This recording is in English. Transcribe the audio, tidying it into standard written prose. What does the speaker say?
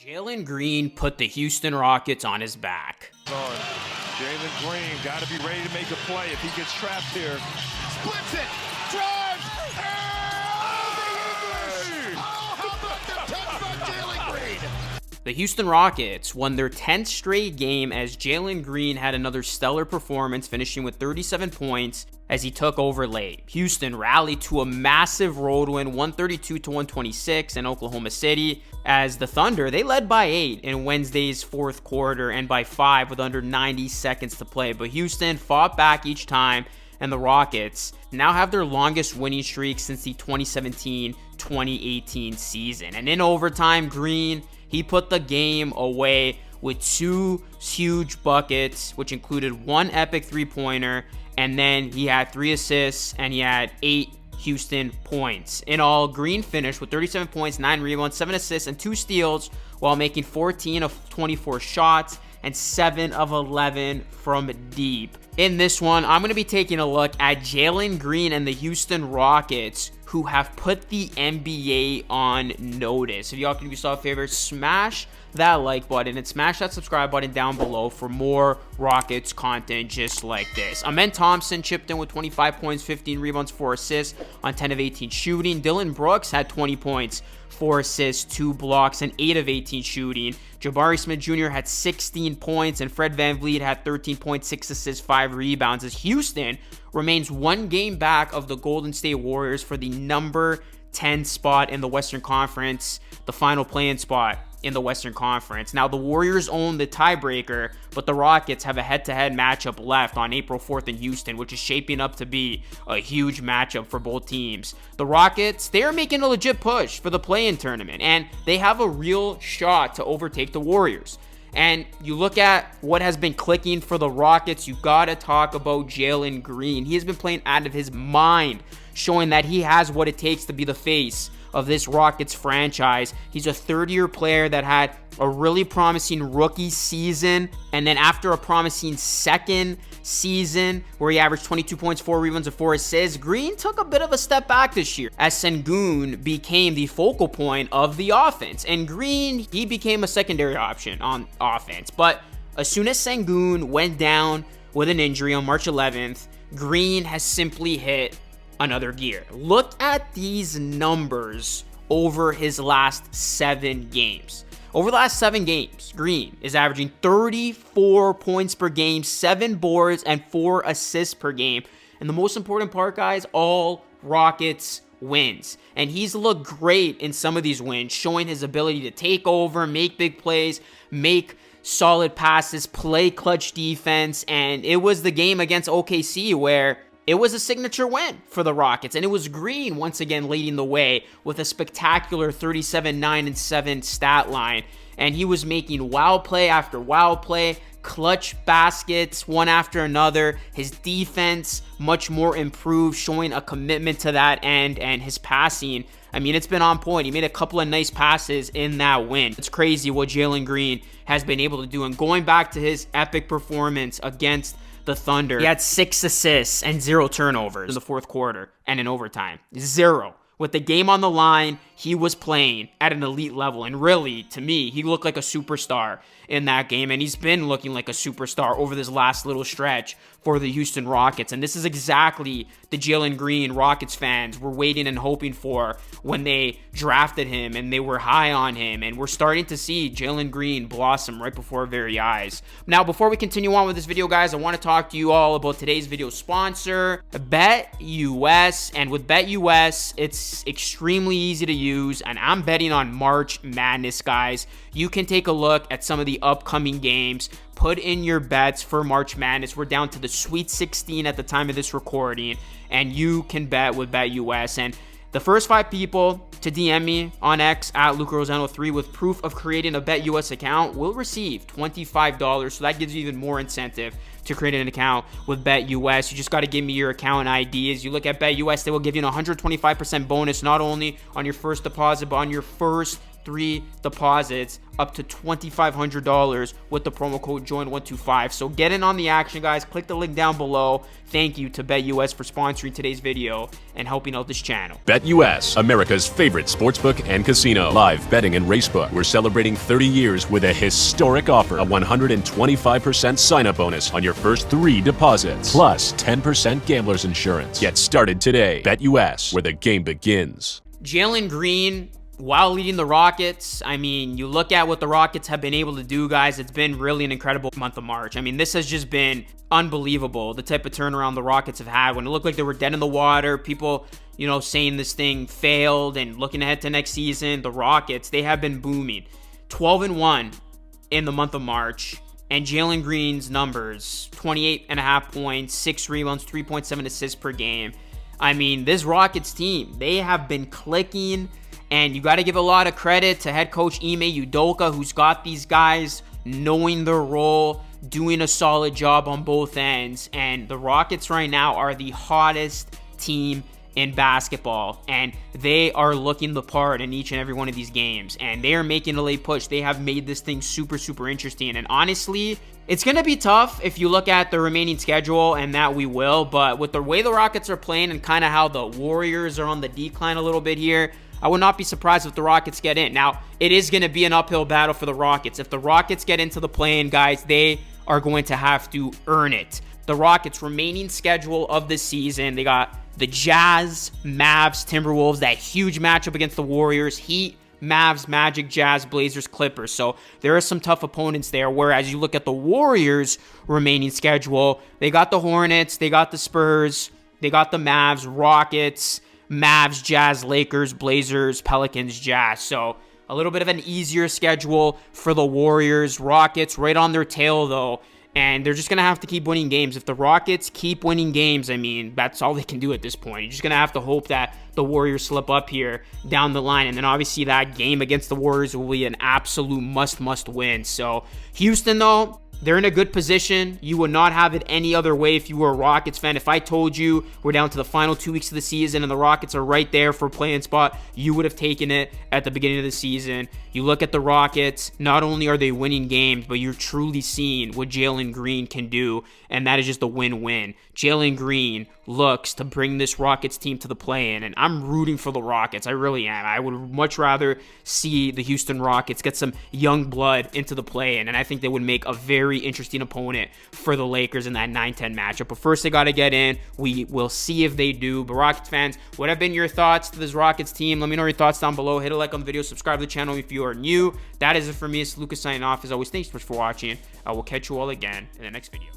Jaylen Green put the Houston Rockets on his back. Jaylen Green got to be ready to make a play if he gets trapped here. Splits it, drives, and how about the touch by Jaylen Green? The Houston Rockets won their 10th straight game as Jaylen Green had another stellar performance, finishing with 37 points as he took over late. Houston rallied to a massive road win, 132-126 in Oklahoma City, as the Thunder, they led by 8 in Wednesday's fourth quarter and by 5 with under 90 seconds to play. But Houston fought back each time, and the Rockets now have their longest winning streak since the 2017-2018 season. And in overtime, Green, he put the game away with 2 huge buckets, which included 1 epic three-pointer, and then he had 3 assists, and he had 8 Houston points. In all, Green finished with 37 points, 9 rebounds, 7 assists, and 2 steals while making 14 of 24 shots and 7 of 11 from deep. In this one, I'm going to be taking a look at Jaylen Green and the Houston Rockets, who have put the NBA on notice. If y'all can do yourself a favor, smash that like button and smash that subscribe button down below for more Rockets content just like this. Amen Thompson chipped in with 25 points, 15 rebounds, 4 assists on 10 of 18 shooting. Dylan Brooks had 20 points, 4 assists, 2 blocks, and 8 of 18 shooting. Jabari Smith Jr. had 16 points, and Fred VanVleet had 13 points, 6 assists, 5 rebounds, as Houston remains 1 game back of the Golden State Warriors for the number 10 spot in the Western Conference, the final play-in spot in the Western Conference. Now, the Warriors own the tiebreaker, but the Rockets have a head-to-head matchup left on April 4th in Houston, which is shaping up to be a huge matchup for both teams. The Rockets, they are making a legit push for the play-in tournament, and they have a real shot to overtake the Warriors. And you look at what has been clicking for the Rockets, you gotta talk about Jaylen Green. He has been playing out of his mind, showing that he has what it takes to be the face of this Rockets franchise. He's a third-year player that had a really promising rookie season, and then after a promising second season where he averaged 22 points, 4 rebounds, and 4 assists, Green took a bit of a step back this year as Sengun became the focal point of the offense. And Green, he became a secondary option on offense. But as soon as Sengun went down with an injury on March 11th, Green has simply hit another gear. Look at these numbers over his last 7 games. Over the last 7 games, Green is averaging 34 points per game, 7 boards, and 4 assists per game. And the most important part, guys, all Rockets wins. And he's looked great in some of these wins, showing his ability to take over, make big plays, make solid passes, play clutch defense. And it was the game against OKC where it was a signature win for the Rockets, and it was Green once again leading the way with a spectacular 37, 9, and 7 stat line. And he was making wild play after wild play, clutch baskets one after another. His defense much more improved, showing a commitment to that end, and his passing, I mean, it's been on point. He made a couple of nice passes in that win. It's crazy what Jaylen Green has been able to do. And going back to his epic performance against the Thunder, he had 6 assists and 0 turnovers in the fourth quarter and in overtime. 0. With the game on the line, he was playing at an elite level. And really, to me, he looked like a superstar in that game. And he's been looking like a superstar over this last little stretch for the Houston Rockets. And this is exactly the Jaylen Green Rockets fans were waiting and hoping for when they drafted him and they were high on him. And we're starting to see Jaylen Green blossom right before our very eyes. Now, before we continue on with this video, guys, I want to talk to you all about today's video sponsor, BetUS. And with BetUS, it's extremely easy to use, and I'm betting on March Madness, guys. You can take a look at some of the upcoming games, put in your bets for March Madness. We're down to the Sweet 16 at the time of this recording, and you can bet with BetUS. And the first 5 people to DM me on X at LucaRosano3 with proof of creating a BetUS account will receive $25. So that gives you even more incentive to create an account with BetUS. You just got to give me your account ID. As you look at BetUS, they will give you an 125% bonus, not only on your first deposit, but on your first 3 deposits up to $2,500 with the promo code JOIN125. So get in on the action, guys. Click the link down below. Thank you to BetUS for sponsoring today's video and helping out this channel. BetUS, America's favorite sportsbook and casino. Live betting and racebook. We're celebrating 30 years with a historic offer. A 125% sign-up bonus on your first 3 deposits. Plus 10% gambler's insurance. Get started today. BetUS, where the game begins. Jaylen Green, while leading the Rockets, I mean, you look at what the Rockets have been able to do, guys. It's been really an incredible month of March. I mean, this has just been unbelievable, the type of turnaround the Rockets have had. When it looked like they were dead in the water, people, saying this thing failed and looking ahead to next season, the Rockets, they have been booming. 12-1 in the month of March. And Jaylen Green's numbers, 28.5 points, 6 rebounds, 3.7 assists per game. I mean, this Rockets team, they have been clicking. And you got to give a lot of credit to head coach Ime Udoka, who's got these guys knowing their role, doing a solid job on both ends. And the Rockets right now are the hottest team in basketball, and they are looking the part in each and every one of these games, and they are making a late push. They have made this thing super interesting, and honestly, it's going to be tough if you look at the remaining schedule, and that we will, but with the way the Rockets are playing and kind of how the Warriors are on the decline a little bit here, I would not be surprised if the Rockets get in. Now, it is going to be an uphill battle for the Rockets. If the Rockets get into the play-in, guys, they are going to have to earn it. The Rockets' remaining schedule of this season, they got the Jazz, Mavs, Timberwolves, that huge matchup against the Warriors, Heat, Mavs, Magic, Jazz, Blazers, Clippers. So there are some tough opponents there, whereas you look at the Warriors' remaining schedule, they got the Hornets, they got the Spurs, they got the Mavs, Rockets, Mavs, Jazz, Lakers, Blazers, Pelicans, Jazz. So a little bit of an easier schedule for the Warriors. Rockets right on their tail, though. And they're just going to have to keep winning games. If the Rockets keep winning games, I mean, that's all they can do at this point. You're just going to have to hope that the Warriors slip up here down the line. And then obviously that game against the Warriors will be an absolute must win. So Houston, though, they're in a good position. You would not have it any other way if you were a Rockets fan. If I told you we're down to the final 2 weeks of the season and the Rockets are right there for a play-in spot, you would have taken it at the beginning of the season. You look at the Rockets, not only are they winning games, but you're truly seeing what Jaylen Green can do, and that is just a win-win. Jaylen Green looks to bring this Rockets team to the play-in, and I'm rooting for the Rockets. I really am. I would much rather see the Houston Rockets get some young blood into the play-in, and I think they would make a very interesting opponent for the Lakers in that 9-10 matchup. But first, they got to get in. We will see if they do. But Rockets fans, what have been your thoughts to this Rockets team? Let me know your thoughts down below. Hit a like on the video. Subscribe to the channel if you are new. That is it for me. It's Lucas signing off. As always, thanks so much for watching. I will catch you all again in the next video.